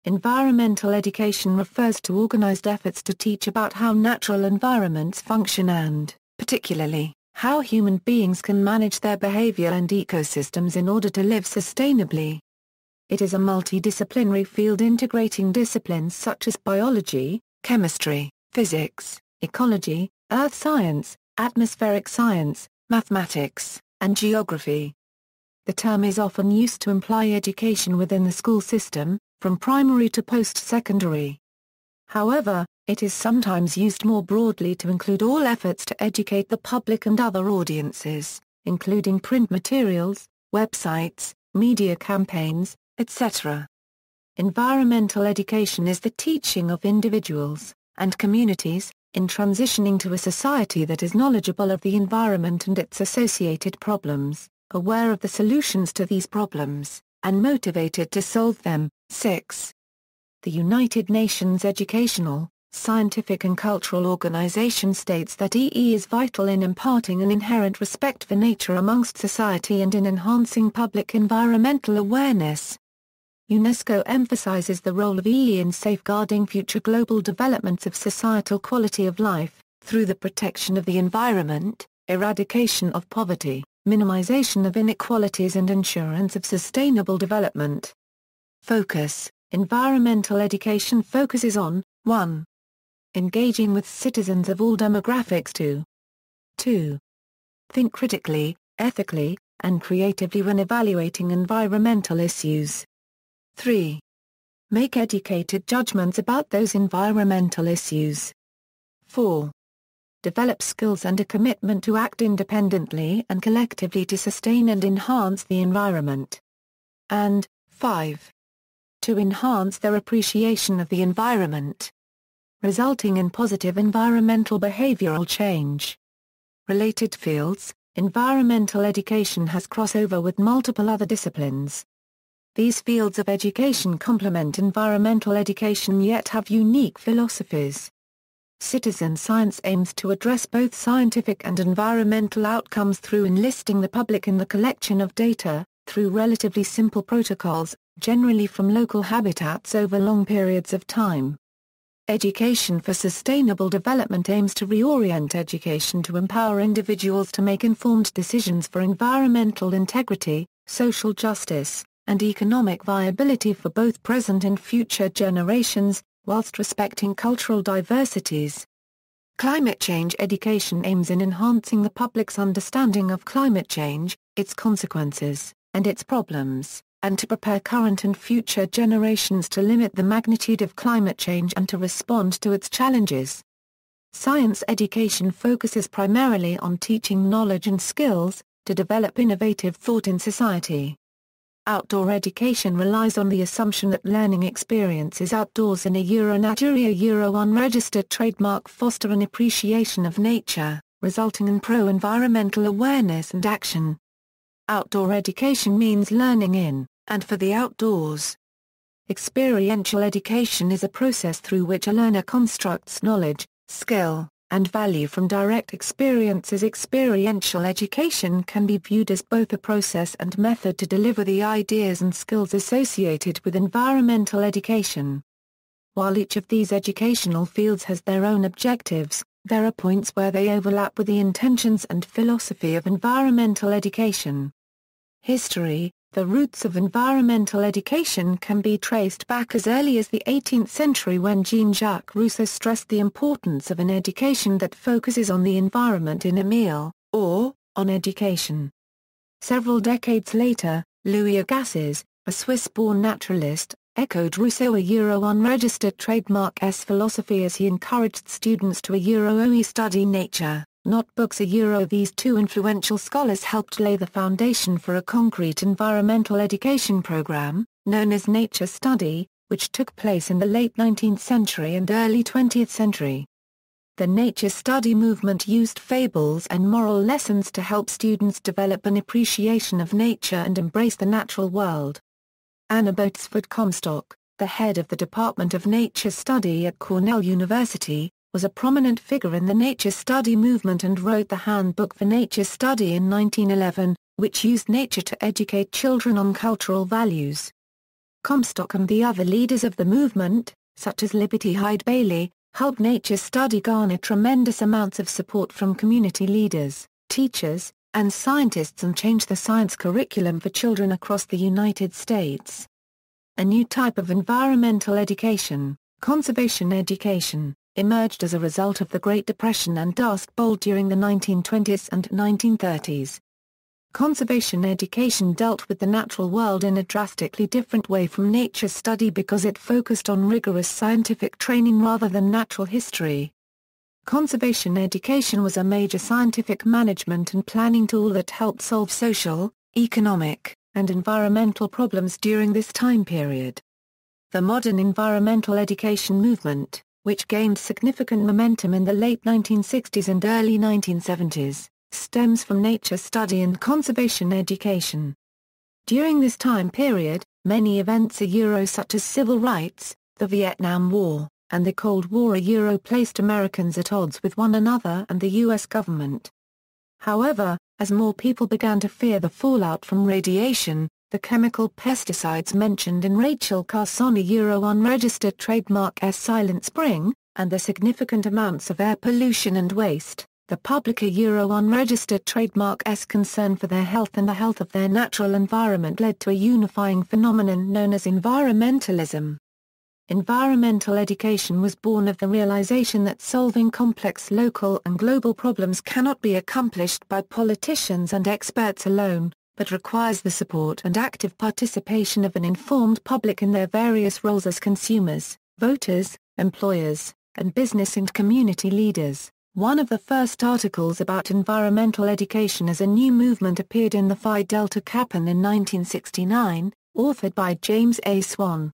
Environmental education refers to organized efforts to teach about how natural environments function and, particularly, how human beings can manage their behavior and ecosystems in order to live sustainably. It is a multidisciplinary field integrating disciplines such as biology, chemistry, physics, ecology, earth science, atmospheric science, mathematics, and geography. The term is often used to imply education within the school system, from primary to post-secondary. However, it is sometimes used more broadly to include all efforts to educate the public and other audiences, including print materials, websites, media campaigns, etc. Environmental education is the teaching of individuals and communities in transitioning to a society that is knowledgeable of the environment and its associated problems, aware of the solutions to these problems, and motivated to solve them. 6. The United Nations Educational, Scientific and Cultural Organization states that EE is vital in imparting an inherent respect for nature amongst society and in enhancing public environmental awareness. UNESCO emphasizes the role of EE in safeguarding future global developments of societal quality of life, through the protection of the environment, eradication of poverty, minimization of inequalities and assurance of sustainable development. Focus: environmental education focuses on 1. Engaging with citizens of all demographics 2. Think critically, ethically, and creatively when evaluating environmental issues. 3. Make educated judgments about those environmental issues. 4. Develop skills and a commitment to act independently and collectively to sustain and enhance the environment. And 5. To enhance their appreciation of the environment, resulting in positive environmental behavioral change. Related fields: environmental education has crossover with multiple other disciplines. These fields of education complement environmental education yet have unique philosophies. Citizen science aims to address both scientific and environmental outcomes through enlisting the public in the collection of data, through relatively simple protocols, generally from local habitats over long periods of time. Education for Sustainable Development aims to reorient education to empower individuals to make informed decisions for environmental integrity, social justice, and economic viability for both present and future generations, whilst respecting cultural diversities. Climate change education aims in enhancing the public's understanding of climate change, its consequences, and its problems, and to prepare current and future generations to limit the magnitude of climate change and to respond to its challenges. Science education focuses primarily on teaching knowledge and skills, to develop innovative thought in society. Outdoor education relies on the assumption that learning experiences outdoors in a nature unregistered trademark foster an appreciation of nature, resulting in pro-environmental awareness and action. Outdoor education means learning in, and for the outdoors. Experiential education is a process through which a learner constructs knowledge, skill, and value from direct experiences. Experiential education can be viewed as both a process and method to deliver the ideas and skills associated with environmental education. While each of these educational fields has their own objectives, there are points where they overlap with the intentions and philosophy of environmental education. History: the roots of environmental education can be traced back as early as the 18th century when Jean-Jacques Rousseau stressed the importance of an education that focuses on the environment in Emile, or, on education. Several decades later, Louis Agassiz, a Swiss-born naturalist, echoed Rousseau's unregistered trademark philosophy as he encouraged students to only study nature, not books. These two influential scholars helped lay the foundation for a concrete environmental education program, known as nature study, which took place in the late 19th century and early 20th century. The nature study movement used fables and moral lessons to help students develop an appreciation of nature and embrace the natural world. Anna Botsford Comstock, the head of the Department of Nature Study at Cornell University, was a prominent figure in the nature study movement and wrote the Handbook for Nature Study in 1911, which used nature to educate children on cultural values. Comstock and the other leaders of the movement, such as Liberty Hyde Bailey, helped nature study garner tremendous amounts of support from community leaders, teachers, and scientists and change the science curriculum for children across the United States. A new type of environmental education, conservation education, emerged as a result of the Great Depression and Dust Bowl during the 1920s and 1930s. Conservation education dealt with the natural world in a drastically different way from nature study because it focused on rigorous scientific training rather than natural history. Conservation education was a major scientific management and planning tool that helped solve social, economic, and environmental problems during this time period. The modern environmental education movement, which gained significant momentum in the late 1960s and early 1970s, stems from nature study and conservation education. During this time period, many events such as civil rights, the Vietnam War, and the Cold War placed Americans at odds with one another and the U.S. government. However, as more people began to fear the fallout from radiation, the chemical pesticides mentioned in Rachel Carson's unregistered trademark Silent Spring, and the significant amounts of air pollution and waste, the public unregistered trademark concern for their health and the health of their natural environment led to a unifying phenomenon known as environmentalism. Environmental education was born of the realization that solving complex local and global problems cannot be accomplished by politicians and experts alone, but requires the support and active participation of an informed public in their various roles as consumers, voters, employers, and business and community leaders. One of the first articles about environmental education as a new movement appeared in the Phi Delta Kappan in 1969, authored by James A. Swan.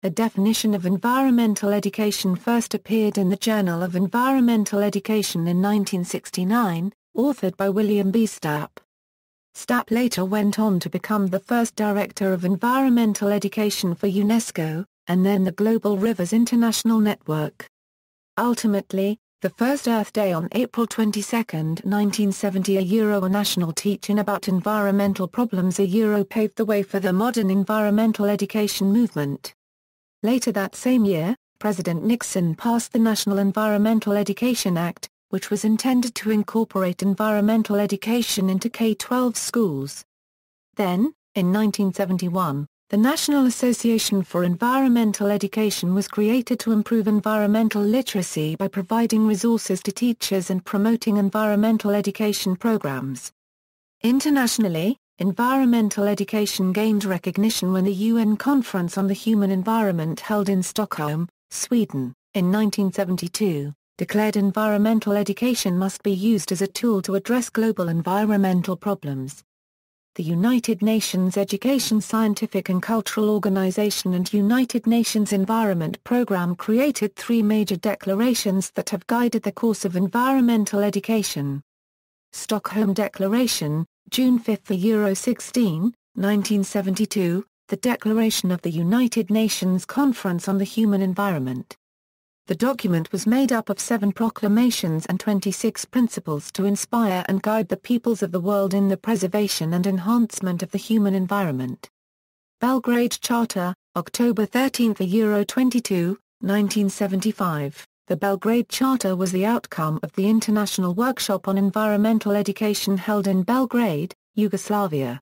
A definition of environmental education first appeared in the Journal of Environmental Education in 1969, authored by William B. Stapp. Stapp later went on to become the first director of environmental education for UNESCO, and then the Global Rivers International Network. Ultimately, the first Earth Day on April 22, 1970 a national teach-in about environmental problems paved the way for the modern environmental education movement. Later that same year, President Nixon passed the National Environmental Education Act, which was intended to incorporate environmental education into K-12 schools. Then, in 1971, the National Association for Environmental Education was created to improve environmental literacy by providing resources to teachers and promoting environmental education programs. Internationally, environmental education gained recognition when the UN Conference on the Human Environment held in Stockholm, Sweden, in 1972, declared environmental education must be used as a tool to address global environmental problems. The United Nations Education Scientific and Cultural Organization and United Nations Environment Programme created three major declarations that have guided the course of environmental education. Stockholm Declaration, June 5, 16, 1972, the Declaration of the United Nations Conference on the Human Environment. The document was made up of 7 proclamations and 26 principles to inspire and guide the peoples of the world in the preservation and enhancement of the human environment. Belgrade Charter, October 13, 22, 1975. The Belgrade Charter was the outcome of the International Workshop on Environmental Education held in Belgrade, Yugoslavia.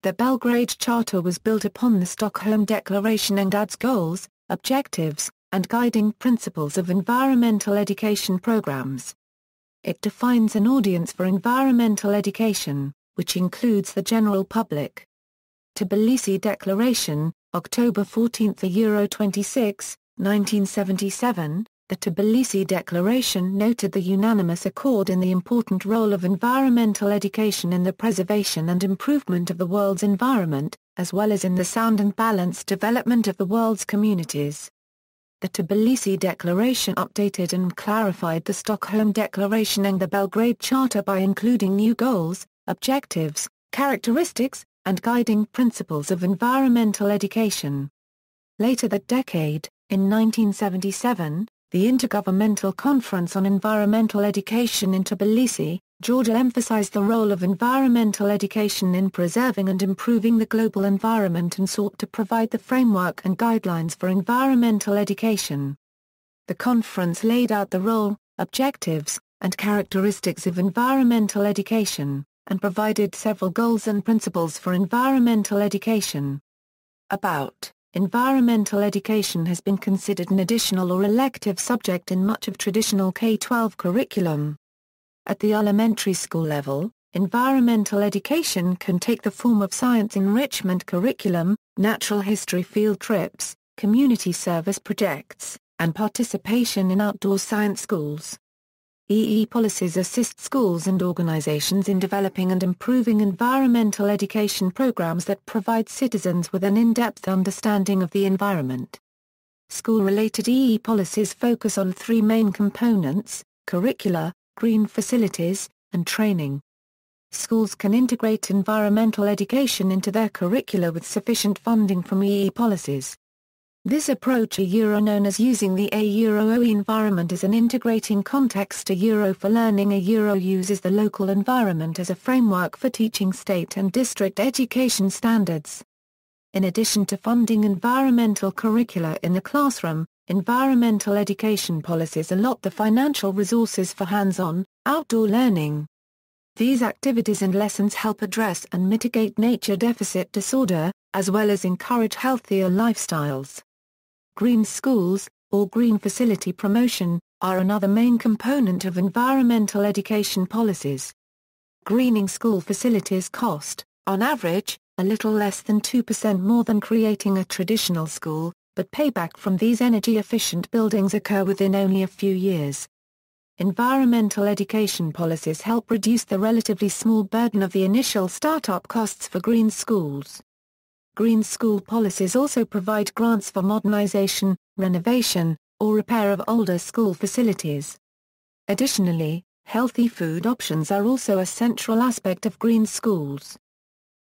The Belgrade Charter was built upon the Stockholm Declaration and adds goals, objectives, and guiding principles of environmental education programs. It defines an audience for environmental education, which includes the general public. Tbilisi Declaration, October 14, 26, 1977, the Tbilisi Declaration noted the unanimous accord in the important role of environmental education in the preservation and improvement of the world's environment, as well as in the sound and balanced development of the world's communities. The Tbilisi Declaration updated and clarified the Stockholm Declaration and the Belgrade Charter by including new goals, objectives, characteristics, and guiding principles of environmental education. Later that decade, in 1977, the Intergovernmental Conference on Environmental Education in Tbilisi, Georgia emphasized the role of environmental education in preserving and improving the global environment and sought to provide the framework and guidelines for environmental education. The conference laid out the role, objectives, and characteristics of environmental education, and provided several goals and principles for environmental education. About environmental education has been considered an additional or elective subject in much of traditional K-12 curriculum. At the elementary school level, environmental education can take the form of science enrichment curriculum, natural history field trips, community service projects, and participation in outdoor science schools. EE policies assist schools and organizations in developing and improving environmental education programs that provide citizens with an in-depth understanding of the environment. School-related EE policies focus on three main components: curricula, green facilities, and training. Schools can integrate environmental education into their curricula with sufficient funding from EE policies. This approach known as using the OE environment as an integrating context for learning uses the local environment as a framework for teaching state and district education standards. In addition to funding environmental curricula in the classroom, environmental education policies allot the financial resources for hands-on, outdoor learning. These activities and lessons help address and mitigate nature deficit disorder, as well as encourage healthier lifestyles. Green schools, or green facility promotion, are another main component of environmental education policies. Greening school facilities cost, on average, a little less than 2% more than creating a traditional school, but payback from these energy-efficient buildings occur within only a few years. Environmental education policies help reduce the relatively small burden of the initial startup costs for green schools. Green school policies also provide grants for modernization, renovation, or repair of older school facilities. Additionally, healthy food options are also a central aspect of green schools.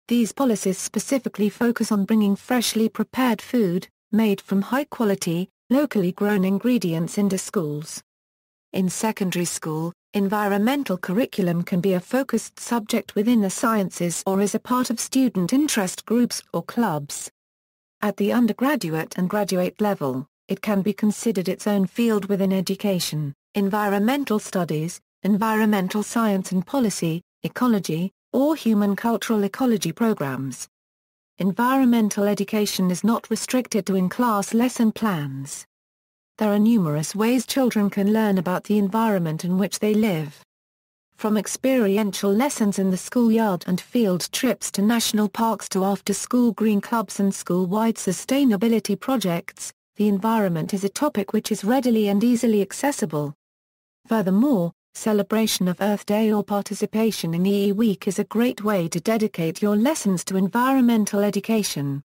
These policies specifically focus on bringing freshly prepared food, made from high-quality, locally grown ingredients into schools. In secondary school, environmental curriculum can be a focused subject within the sciences or as a part of student interest groups or clubs. At the undergraduate and graduate level, it can be considered its own field within education: environmental studies, environmental science and policy, ecology, or human cultural ecology programs. Environmental education is not restricted to in-class lesson plans. There are numerous ways children can learn about the environment in which they live. From experiential lessons in the schoolyard and field trips to national parks to after-school green clubs and school-wide sustainability projects, the environment is a topic which is readily and easily accessible. Furthermore, celebration of Earth Day or participation in EE Week is a great way to dedicate your lessons to environmental education.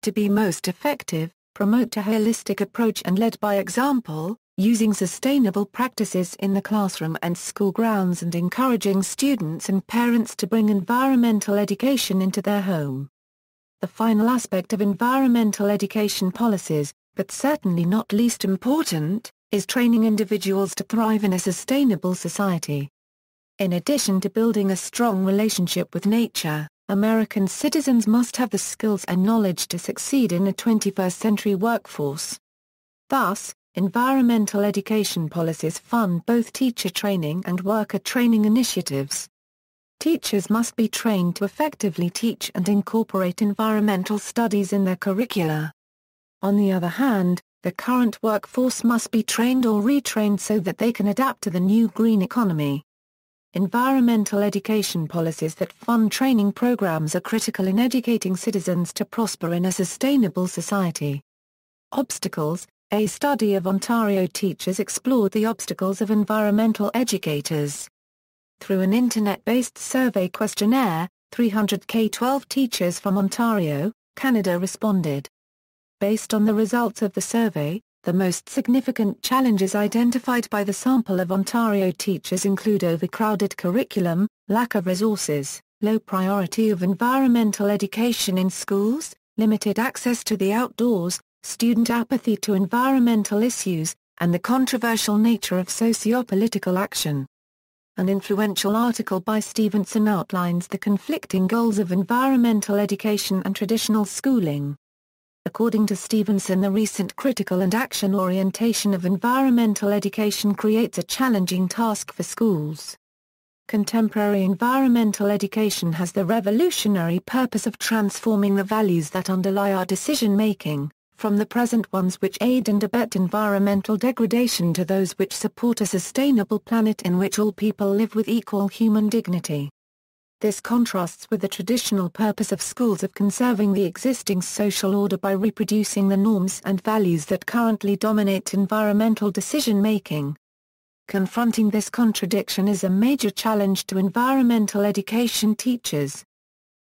To be most effective, promote a holistic approach and lead by example, using sustainable practices in the classroom and school grounds and encouraging students and parents to bring environmental education into their home. The final aspect of environmental education policies, but certainly not least important, is training individuals to thrive in a sustainable society. In addition to building a strong relationship with nature, American citizens must have the skills and knowledge to succeed in a 21st century workforce. Thus, environmental education policies fund both teacher training and worker training initiatives. Teachers must be trained to effectively teach and incorporate environmental studies in their curricula. On the other hand, the current workforce must be trained or retrained so that they can adapt to the new green economy. Environmental education policies that fund training programs are critical in educating citizens to prosper in a sustainable society. Obstacles: a study of Ontario teachers explored the obstacles of environmental educators. Through an internet-based survey questionnaire, 300 K-12 teachers from Ontario, Canada responded. Based on the results of the survey, the most significant challenges identified by the sample of Ontario teachers include overcrowded curriculum, lack of resources, low priority of environmental education in schools, limited access to the outdoors, student apathy to environmental issues, and the controversial nature of socio-political action. An influential article by Stevenson outlines the conflicting goals of environmental education and traditional schooling. According to Stevenson, the recent critical and action orientation of environmental education creates a challenging task for schools. Contemporary environmental education has the revolutionary purpose of transforming the values that underlie our decision-making, from the present ones which aid and abet environmental degradation to those which support a sustainable planet in which all people live with equal human dignity. This contrasts with the traditional purpose of schools of conserving the existing social order by reproducing the norms and values that currently dominate environmental decision-making. Confronting this contradiction is a major challenge to environmental education teachers.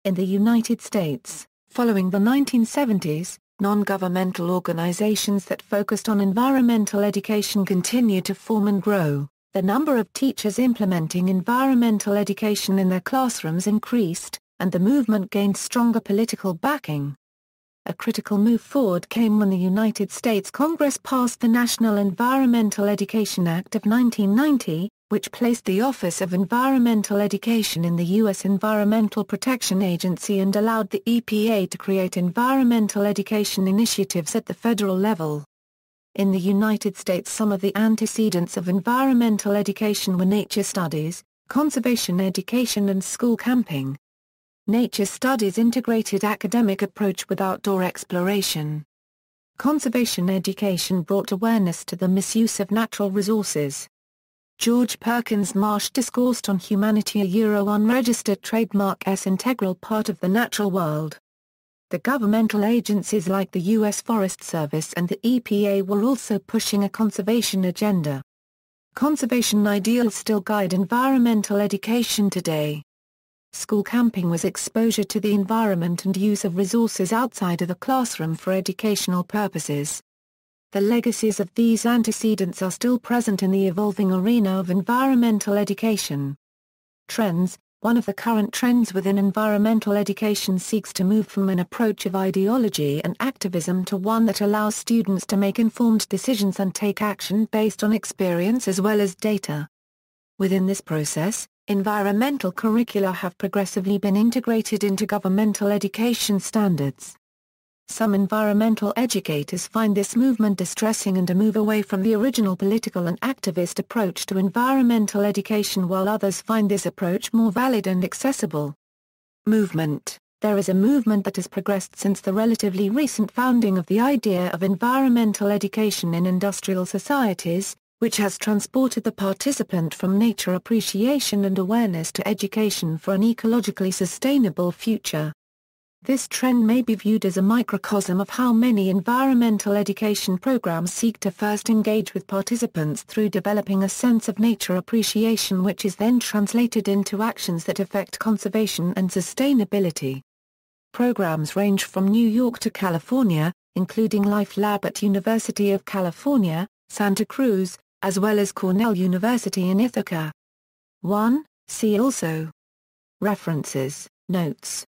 In the United States, following the 1970s, non-governmental organizations that focused on environmental education continue to form and grow. The number of teachers implementing environmental education in their classrooms increased, and the movement gained stronger political backing. A critical move forward came when the United States Congress passed the National Environmental Education Act of 1990, which placed the Office of Environmental Education in the U.S. Environmental Protection Agency and allowed the EPA to create environmental education initiatives at the federal level. In the United States, some of the antecedents of environmental education were nature studies, conservation education and school camping. Nature studies integrated academic approach with outdoor exploration. Conservation education brought awareness to the misuse of natural resources. George Perkins Marsh discoursed on humanity, a unregistered trademark as integral part of the natural world. The governmental agencies like the U.S. Forest Service and the EPA were also pushing a conservation agenda. Conservation ideals still guide environmental education today. School camping was exposure to the environment and use of resources outside of the classroom for educational purposes. The legacies of these antecedents are still present in the evolving arena of environmental education. Trends. One of the current trends within environmental education seeks to move from an approach of ideology and activism to one that allows students to make informed decisions and take action based on experience as well as data. Within this process, environmental curricula have progressively been integrated into governmental education standards. Some environmental educators find this movement distressing and a move away from the original political and activist approach to environmental education, while others find this approach more valid and accessible. Movement. There is a movement that has progressed since the relatively recent founding of the idea of environmental education in industrial societies, which has transported the participant from nature appreciation and awareness to education for an ecologically sustainable future. This trend may be viewed as a microcosm of how many environmental education programs seek to first engage with participants through developing a sense of nature appreciation, which is then translated into actions that affect conservation and sustainability. Programs range from New York to California, including Life Lab at University of California, Santa Cruz, as well as Cornell University in Ithaca. 1. See also. References, Notes.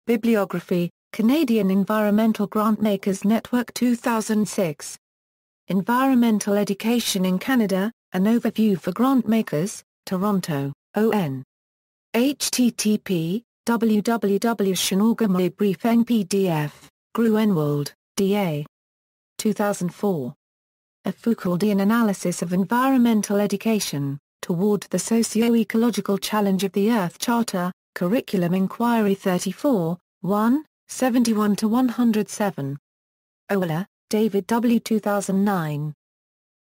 Bibliography, Canadian Environmental Grantmakers Network 2006. Environmental Education in Canada, An Overview for Grantmakers, Toronto, ON. http www.Briefing PDF, Gruenwald, D.A. 2004. A Foucauldian Analysis of Environmental Education, Toward the Socio-Ecological Challenge of the Earth Charter, Curriculum Inquiry 34, 1, 71-107. Oler, David W. 2009.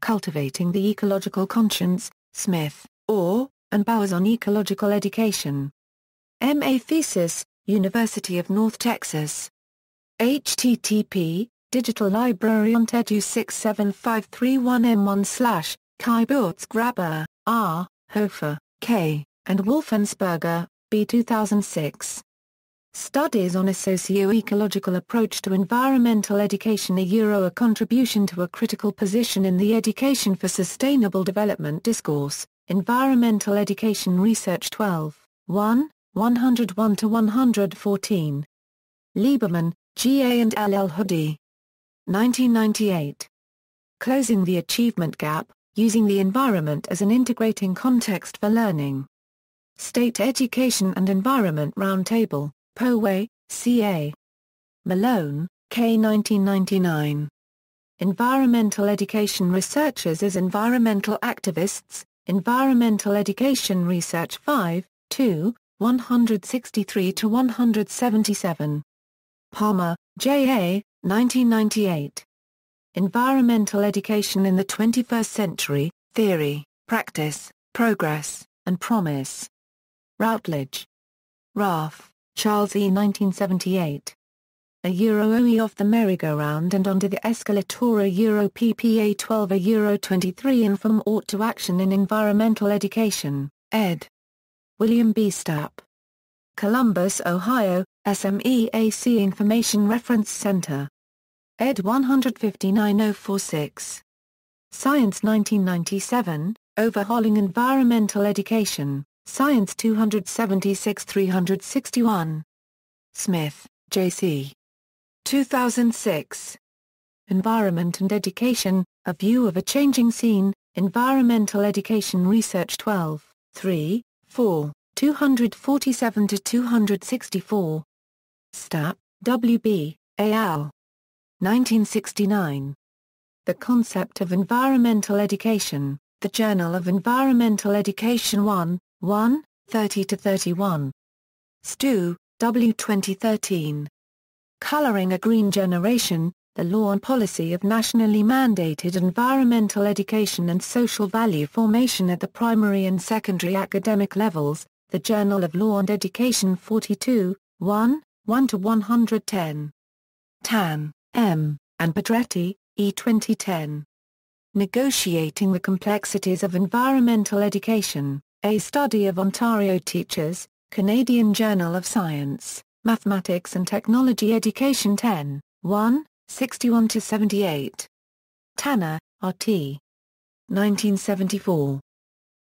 Cultivating the Ecological Conscience, Smith, Orr, and Bowers on Ecological Education. M.A. Thesis, University of North Texas. http, Digital Library on TEDU 67531M1/ Kai Buertzgraber, R., Hofer, K., and Wolfensberger, B. 2006. Studies on a Socio-Ecological Approach to Environmental Education, a Contribution to a Critical Position in the Education for Sustainable Development Discourse, Environmental Education Research 12, 1, 101-114. Lieberman, G. A. and L. L. Hoodie. 1998. Closing the Achievement Gap, Using the environment as an integrating context for learning. State Education and Environment Roundtable, Poway, CA. Malone, K. 1999. Environmental Education Researchers as Environmental Activists, Environmental Education Research 5, 2, 163-177. Palmer, J. A., 1998. Environmental Education in the 21st Century, Theory, Practice, Progress, and Promise. Routledge. Raff, Charles E. 1978. A Euro off the merry-go-round and onto the escalator Euro PPA 12 a Euro 23 and from ought to action in environmental education, ed. William B. Stapp. Columbus, Ohio, SMEAC Information Reference Center. ed. 159046. Science 1997, Overhauling Environmental Education, Science 276-361. Smith, J.C. 2006. Environment and Education, A View of a Changing Scene, Environmental Education Research 12, 3, 4, 247-264. Stapp, W. B., A. al. 1969. The Concept of Environmental Education, The Journal of Environmental Education 1, 1, 30-31. Stu, W. 2013. Coloring a Green Generation, The Law and Policy of Nationally Mandated Environmental Education and Social Value Formation at the Primary and Secondary Academic Levels, The Journal of Law and Education 42, 1, 1-110. Tan, M., and Pedretti, E. 2010. Negotiating the Complexities of Environmental Education, A Study of Ontario Teachers, Canadian Journal of Science, Mathematics and Technology Education 10, 1, 61-78. Tanner, R.T. 1974.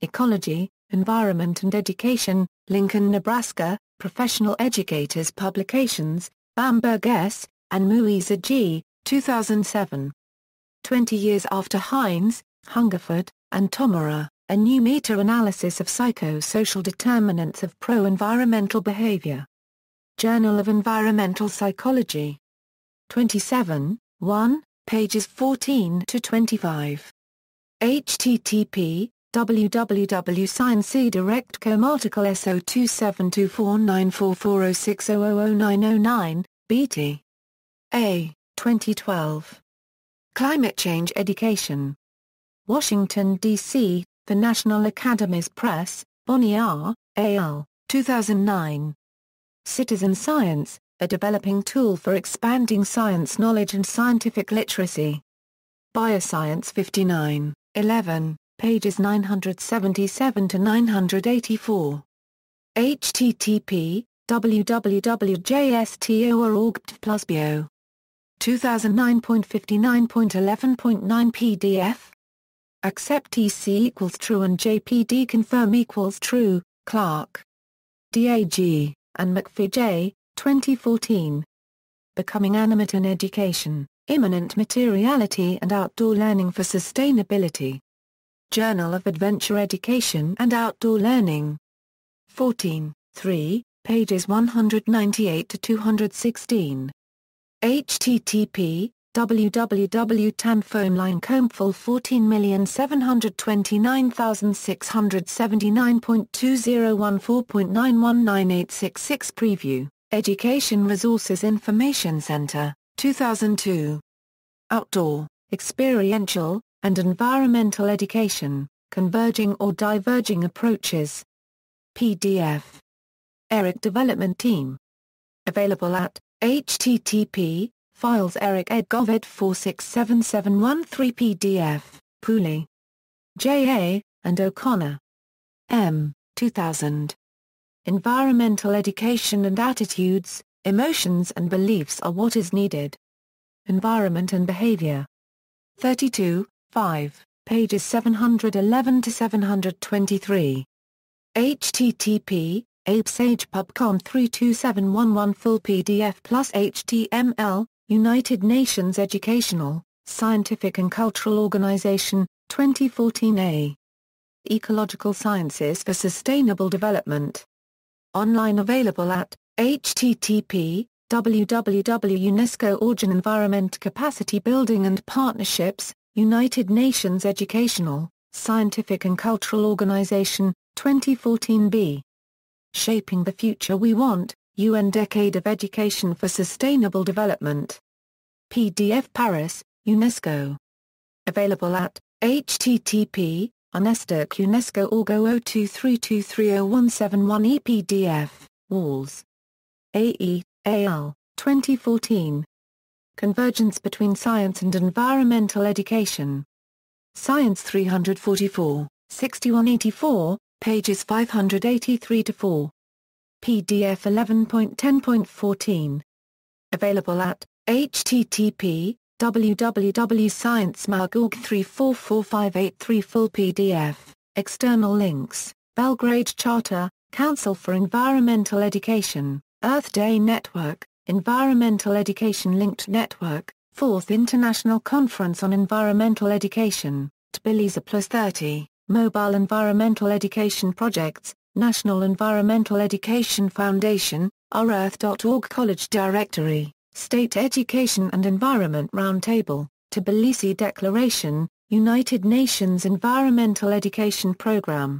Ecology, Environment and Education, Lincoln, Nebraska, Professional Educators Publications, Bamberg S., and Muiza G., 2007. 20 years after Hines, Hungerford, and Tomura, a new meta-analysis of psychosocial determinants of pro-environmental behavior. Journal of Environmental Psychology. 27, 1, pages 14-25. http www.sciencedirectcom article SO272494406000909, Beatty. A. 2012. Climate Change Education. Washington, D.C., The National Academies Press, Bonnier, A.L., 2009. Citizen Science, A Developing Tool for Expanding Science Knowledge and Scientific Literacy. Bioscience 59, 11, pages 977-984. http www.jsto.org/bio. 2009.59.11.9 PDF. Accept TC equals true and JPD confirm equals true, Clark. DAG, and McPhee J., 2014. Becoming Animate in Education, Immanent Materiality and Outdoor Learning for Sustainability. Journal of Adventure Education and Outdoor Learning. 14, 3, pages 198-216. http www.tanfoamlinecomful 14,729,679.2014.919866 Education Resources Information Center, 2002. Outdoor, Experiential, and Environmental Education, Converging or Diverging Approaches. PDF. ERIC Development Team. Available at http files eric ed gov ed 467713 PDF, Pooley. J.A., and O'Connor. M., 2000. Environmental Education and Attitudes, Emotions and Beliefs Are What Is Needed. Environment and Behavior. 32, 5, pages 711-723. http APESAGEPubCon 32711 full PDF plus HTML, United Nations Educational, Scientific and Cultural Organization, 2014a. Ecological Sciences for Sustainable Development. Online available at http://www.UNESCO Origin Environment Capacity Building and Partnerships, United Nations Educational, Scientific and Cultural Organization, 2014b. Shaping the Future We Want, UN Decade of Education for Sustainable Development. PDF Paris, UNESCO. Available at http://UNESCO.org/023230171 ePDF, Walls. AE, AL, 2014. Convergence Between Science and Environmental Education. Science 344, 6184, pages 583-4. PDF 11.10.14. Available at http://www.sciencemag.org/34458 full PDF, external links, Belgrade Charter, Council for Environmental Education, Earth Day Network, Environmental Education Linked Network, 4th International Conference on Environmental Education, Tbilisi +30, Mobile Environmental Education Projects, National Environmental Education Foundation, ourEarth.org College Directory, State Education and Environment Roundtable, Tbilisi Declaration, United Nations Environmental Education Programme.